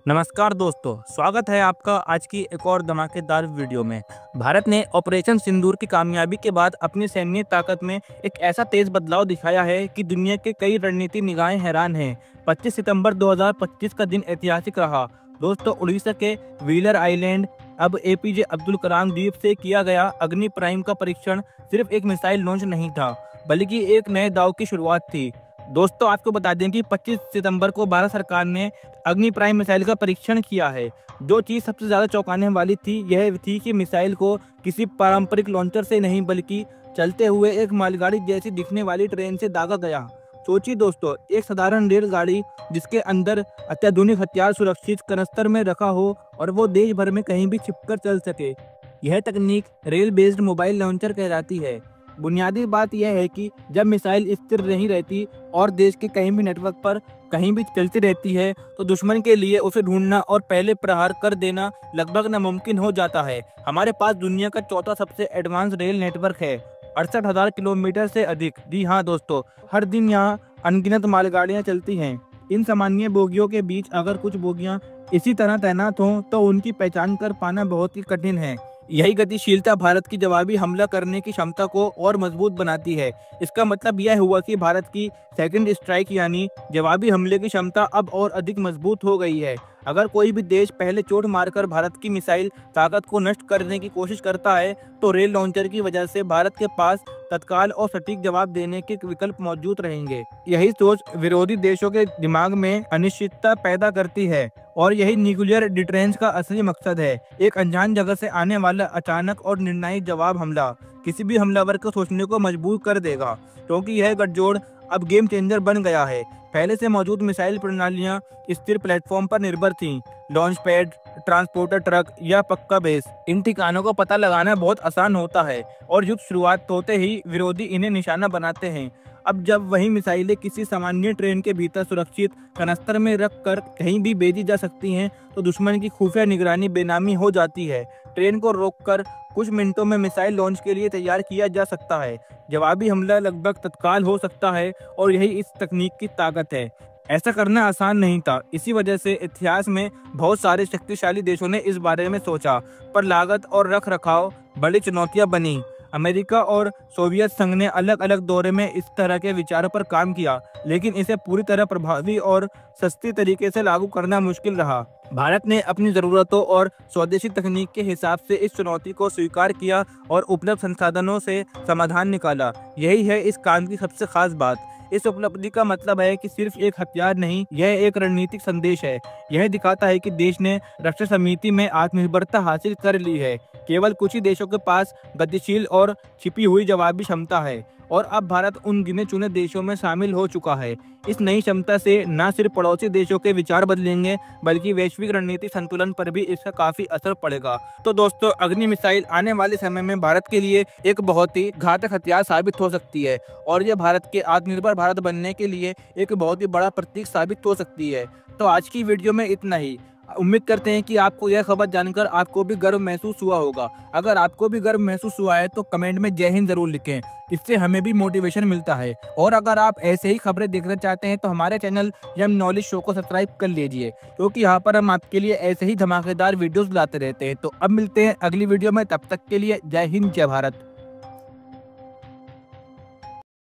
नमस्कार दोस्तों, स्वागत है आपका आज की एक और धमाकेदार वीडियो में। भारत ने ऑपरेशन सिंदूर की कामयाबी के बाद अपनी सैन्य ताकत में एक ऐसा तेज बदलाव दिखाया है कि दुनिया के कई रणनीति निगाहें हैरान हैं। 25 सितंबर 2025 का दिन ऐतिहासिक रहा। दोस्तों, उड़ीसा के व्हीलर आइलैंड अब एपीजे अब्दुल कलाम द्वीप से किया गया अग्नि प्राइम का परीक्षण सिर्फ एक मिसाइल लॉन्च नहीं था, बल्कि एक नए दाव की शुरुआत थी। दोस्तों, आपको बता दें कि 25 सितंबर को भारत सरकार ने अग्नि प्राइम मिसाइल का परीक्षण किया है। जो चीज़ सबसे ज़्यादा चौंकाने वाली थी, यह थी कि मिसाइल को किसी पारंपरिक लॉन्चर से नहीं, बल्कि चलते हुए एक मालगाड़ी जैसी दिखने वाली ट्रेन से दागा गया। सोचिए दोस्तों, एक साधारण रेलगाड़ी जिसके अंदर अत्याधुनिक हथियार सुरक्षित कनस्तर में रखा हो और वो देश भर में कहीं भी छिपकर चल सके। यह तकनीक रेल बेस्ड मोबाइल लॉन्चर कहलाती है। बुनियादी बात यह है कि जब मिसाइल स्थिर नहीं रहती और देश के कहीं भी नेटवर्क पर कहीं भी चलती रहती है, तो दुश्मन के लिए उसे ढूंढना और पहले प्रहार कर देना लगभग नामुमकिन हो जाता है। हमारे पास दुनिया का चौथा सबसे एडवांस रेल नेटवर्क है, 68,000 किलोमीटर से अधिक। जी हाँ दोस्तों, हर दिन यहाँ अनगिनत मालगाड़ियाँ चलती हैं। इन सामान्य बोगियों के बीच अगर कुछ बोगियाँ इसी तरह तैनात हों तो उनकी पहचान कर पाना बहुत ही कठिन है। यही गतिशीलता भारत की जवाबी हमला करने की क्षमता को और मजबूत बनाती है। इसका मतलब यह हुआ कि भारत की सेकंड स्ट्राइक यानी जवाबी हमले की क्षमता अब और अधिक मजबूत हो गई है। अगर कोई भी देश पहले चोट मारकर भारत की मिसाइल ताकत को नष्ट करने की कोशिश करता है, तो रेल लॉन्चर की वजह से भारत के पास तत्काल और सटीक जवाब देने के विकल्प मौजूद रहेंगे। यही सोच विरोधी देशों के दिमाग में अनिश्चितता पैदा करती है और यही न्यूक्लियर डिटरेंस का असली मकसद है। एक अनजान जगह से आने वाला अचानक और निर्णायक जवाब हमला किसी भी हमलावर को सोचने को मजबूर कर देगा, क्योंकि यह गठजोड़ अब गेम चेंजर बन गया है। पहले से मौजूद मिसाइल प्रणालियां स्थिर प्लेटफॉर्म पर निर्भर थीं, लॉन्च पैड, ट्रांसपोर्टर ट्रक या पक्का बेस। इन ठिकानों को पता लगाना बहुत आसान होता है और युद्ध शुरुआत होते ही विरोधी इन्हें निशाना बनाते हैं। अब जब वही मिसाइलें किसी सामान्य ट्रेन के भीतर सुरक्षित कनस्तर में रख कर कहीं भी भेजी जा सकती हैं, तो दुश्मन की खुफिया निगरानी बेनामी हो जाती है। ट्रेन को रोककर कुछ मिनटों में मिसाइल लॉन्च के लिए तैयार किया जा सकता है। जवाबी हमला लगभग तत्काल हो सकता है और यही इस तकनीक की ताकत है। ऐसा करना आसान नहीं था, इसी वजह से इतिहास में बहुत सारे शक्तिशाली देशों ने इस बारे में सोचा, पर लागत और रख रखाव बड़ी चुनौतियां बनी। अमेरिका और सोवियत संघ ने अलग अलग दौरे में इस तरह के विचारों पर काम किया, लेकिन इसे पूरी तरह प्रभावी और सस्ती तरीके से लागू करना मुश्किल रहा। भारत ने अपनी ज़रूरतों और स्वदेशी तकनीक के हिसाब से इस चुनौती को स्वीकार किया और उपलब्ध संसाधनों से समाधान निकाला। यही है इस काम की सबसे खास बात। इस उपलब्धि का मतलब है कि सिर्फ एक हथियार नहीं, यह एक रणनीतिक संदेश है। यह दिखाता है कि देश ने राष्ट्र समिति में आत्मनिर्भरता हासिल कर ली है। केवल कुछ ही देशों के पास गतिशील और छिपी हुई जवाबी क्षमता है और अब भारत उन गिने चुने देशों में शामिल हो चुका है। इस नई क्षमता से न सिर्फ पड़ोसी देशों के विचार बदलेंगे, बल्कि वैश्विक रणनीतिक संतुलन पर भी इसका काफी असर पड़ेगा। तो दोस्तों, अग्नि मिसाइल आने वाले समय में भारत के लिए एक बहुत ही घातक हथियार साबित हो सकती है और यह भारत के आत्मनिर्भर भारत बनने के लिए एक बहुत ही बड़ा प्रतीक साबित हो सकती है। तो आज की वीडियो में इतना ही। उम्मीद करते हैं कि आपको यह खबर जानकर आपको भी गर्व महसूस हुआ होगा। अगर आपको भी गर्व महसूस हुआ है तो कमेंट में जय हिंद जरूर लिखें, इससे हमें भी मोटिवेशन मिलता है। और अगर आप ऐसे ही खबरें देखना चाहते हैं तो हमारे चैनल यम नॉलेज शो को सब्सक्राइब कर लीजिए, क्योंकि यहाँ पर हम आपके लिए ऐसे ही धमाकेदार वीडियोस लाते रहते हैं। तो अब मिलते हैं अगली वीडियो में, तब तक के लिए जय हिंद, जय भारत।